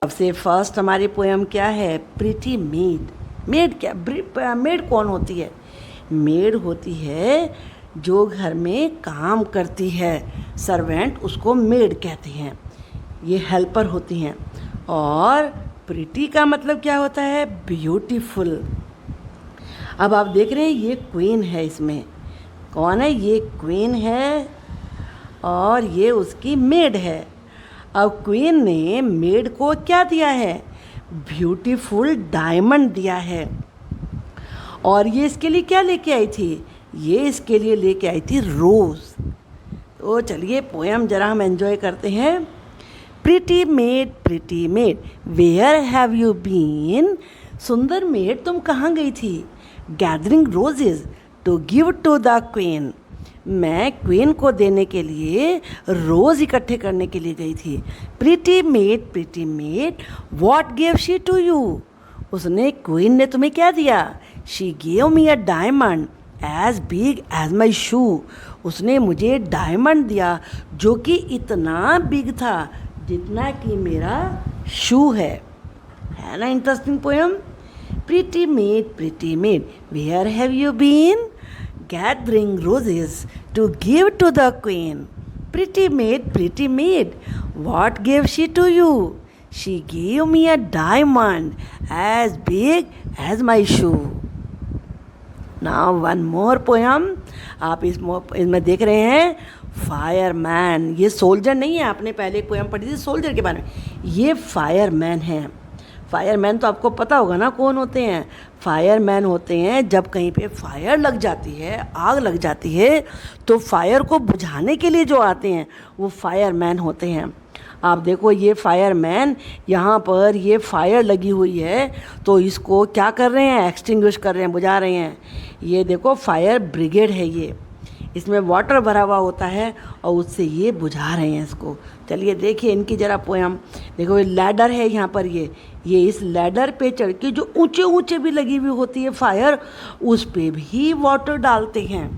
सबसे फर्स्ट हमारी पोएम क्या है? Pretty made. मेड क्या? मेड कौन होती है? मेड होती है जो घर में काम करती है, सर्वेंट, उसको मेड कहते हैं। ये हेल्पर होती हैं। और प्रिटी का मतलब क्या होता है? ब्यूटीफुल। अब आप देख रहे हैं ये क्वीन है, इसमें कौन है? ये क्वीन है और ये उसकी मेड है। अब क्वीन ने मेड को क्या दिया है? ब्यूटीफुल डायमंड दिया है। और ये इसके लिए क्या लेके आई थी? ये इसके लिए लेके आई थी रोज़। तो चलिए पोएम ज़रा हम एंजॉय करते हैं। Pretty maid where have you been? सुंदर मेड तुम कहाँ गई थी? Gathering roses to give to the queen. मैं क्वीन को देने के लिए रोज़ इकट्ठे करने के लिए गई थी। Pretty maid what gave she to you? उसने, क्वीन ने तुम्हें क्या दिया? She gave me a diamond as big as my shoe. उसने मुझे डायमंड दिया जो कि इतना बिग था जितना कि मेरा शू है ना interesting poem? Pretty maid where have you been? Gathering roses to give to the queen. Pretty maid, what gave she to you? She gave me a diamond as big as my shoe. Now one more poem. आप इसमें देख रहे हैं fireman. ये soldier नहीं है, आपने पहले एक पोएम पढ़ी थी सोल्जर के बारे में। ये फायरमैन है। फायरमैन तो आपको पता होगा ना कौन होते हैं? फायरमैन होते हैं जब कहीं पे फायर लग जाती है, आग लग जाती है, तो फायर को बुझाने के लिए जो आते हैं वो फायरमैन होते हैं। आप देखो ये फायरमैन, यहाँ पर ये फायर लगी हुई है तो इसको क्या कर रहे हैं? एक्सटिंग्विश कर रहे हैं, बुझा रहे हैं। ये देखो फायर ब्रिगेड है ये, इसमें वाटर भरा हुआ होता है और उससे ये बुझा रहे हैं इसको। चलिए देखिए इनकी ज़रा पोएम। देखो ये लैडर है यहाँ पर, ये इस लैडर पे चढ़ के जो ऊंचे ऊंचे भी लगी हुई होती है फायर, उस पे भी वाटर डालते हैं।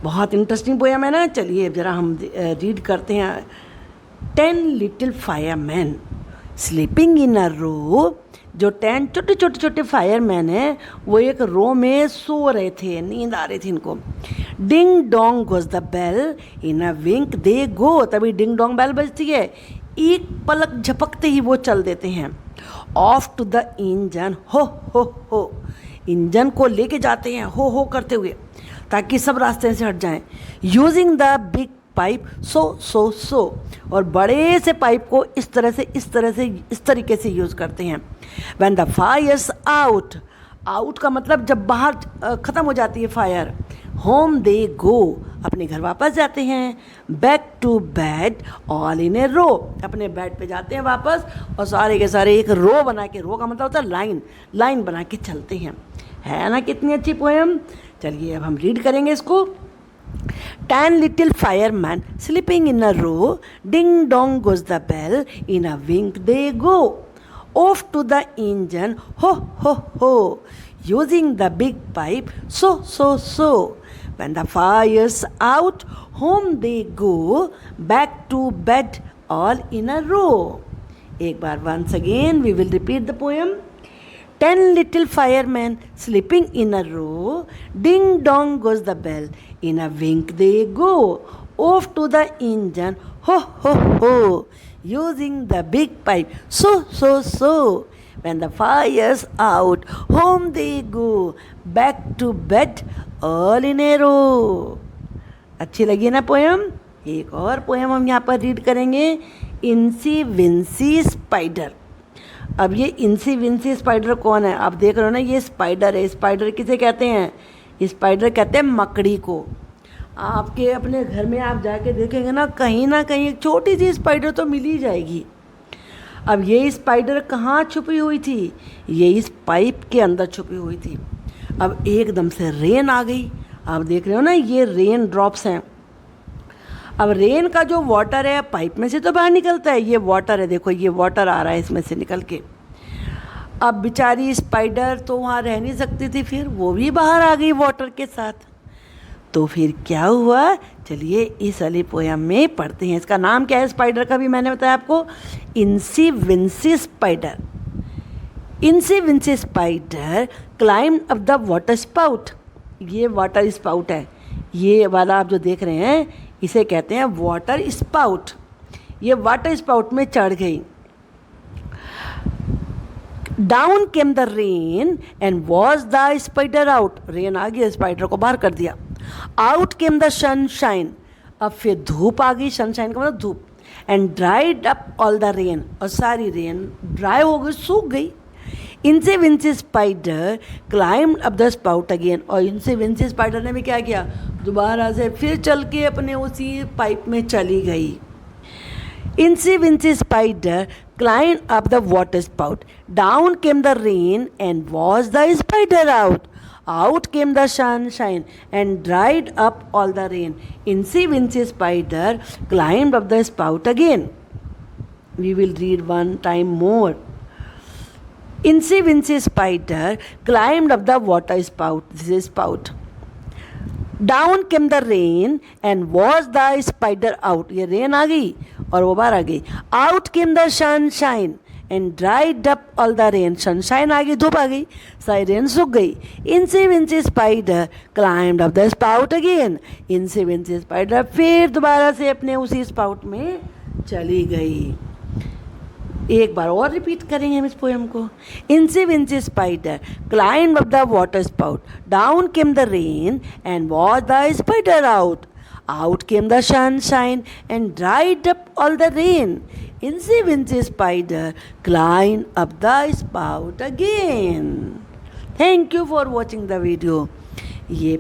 बहुत इंटरेस्टिंग पोएम है ना। चलिए ज़रा हम रीड करते हैं। 10 लिटिल फायरमैन स्लीपिंग इन अ रो। जो 10 छोटे फायरमैन हैं वो एक रो में सो रहे थे, नींद आ रही थी इनको। Ding dong goes the bell in a wink they go. तभी डिंग डोंग बेल बजती है, एक पलक झपकते ही वो चल देते हैं। ऑफ टू द इंजन हो। इंजन को लेके जाते हैं हो करते हुए ताकि सब रास्ते से हट जाएं। यूजिंग द बिग पाइप सो। और बड़े से पाइप को इस तरीके से यूज़ करते हैं। व्हेन द फायर्स आउट का मतलब जब बाहर ख़त्म हो जाती है फायर। होम दे गो, अपने घर वापस जाते हैं। Back to bed all in a row, अपने बेड पे जाते हैं वापस और सारे के सारे एक रो बना के, रो का मतलब होता है लाइन बना के चलते हैं। है ना कितनी अच्छी पोएम। चलिए अब हम रीड करेंगे इसको। 10 little firemen sleeping in a row, ding dong goes the bell, in a wink they go. Off to the engine, ho, using the big pipe, so. When the fire's out, home they go, back to bed all in a row. एक बार once again we will repeat the poem. 10 little firemen sleeping in a row, ding dong goes the bell, in a wink they go. Off to the engine, ho, using the big pipe, so. When the fire's out, home they go, back to bed all in a row. अच्छी लगी ना poem? एक और poem हम यहाँ पर read करेंगे। इंसी wincy spider. अब ये इंसी विंसी स्पाइडर कौन है? आप देख रहे हो ना, ये स्पाइडर है। स्पाइडर किसे कहते हैं? स्पाइडर कहते हैं मकड़ी को। आपके अपने घर में आप जाके देखेंगे ना कहीं एक छोटी सी स्पाइडर तो मिल ही जाएगी। अब ये स्पाइडर कहाँ छुपी हुई थी? ये इस पाइप के अंदर छुपी हुई थी। अब एकदम से रेन आ गई। आप देख रहे हो ना, ये रेन ड्रॉप्स हैं। अब रेन का जो वाटर है पाइप में से तो बाहर निकलता है, ये वाटर है, देखो ये वाटर आ रहा है इसमें से निकल के। अब बेचारी स्पाइडर तो वहाँ रह नहीं सकती थी, फिर वो भी बाहर आ गई वाटर के साथ। तो फिर क्या हुआ, चलिए इस वाली पोयम में पढ़ते हैं। इसका नाम क्या है स्पाइडर का, भी मैंने बताया आपको, incy wincy spider. Incy wincy spider climb up the water spout. ये वाटर स्पाउट है, ये वाला आप जो देख रहे हैं इसे कहते हैं वाटर स्पाउट। ये वाटर स्पाउट में चढ़ गई। Down came the rain and washed the spider out. Rain आ गई, स्पाइडर को बाहर कर दिया। Out came the sunshine. अब फिर धूप आ गई, सनशाइन का मतलब धूप। And dried up all the rain, और सारी रेन ड्राई हो गई, सूख गई। Incy wincy spider climbed up the spout again. और इंसी विंसी स्पाइडर ने भी क्या किया, दोबारा से फिर चल के अपने उसी पाइप में चली गई। Incy wincy spider climbed up the water spout. Down came the rain and washed the spider out. Out came the sunshine and dried up all the rain. Incy Wincy Spider climbed up the spout again. We will read one time more. Incy Wincy Spider climbed up the water spout. This is spout. Down came the rain and washed the spider out. ये rain आ गई और वो बाहर आ गई। Out came the sunshine and dried up all the rain. Sunshine आ गई, धूप आ गई, सारी रेन सूख गई। Incy wincy spider climbed up the spout again. Incy wincy spider फिर दोबारा से अपने उसी स्पाउट में चली गई। एक बार और रिपीट करेंगे हम इस पोएम को। Incy wincy spider climbed up the water spout. Down came the rain and washed the spider out. Out came the sunshine and dried up all the rain. Incy wincy spider climbed up the spout again. Thank you for watching the video. ये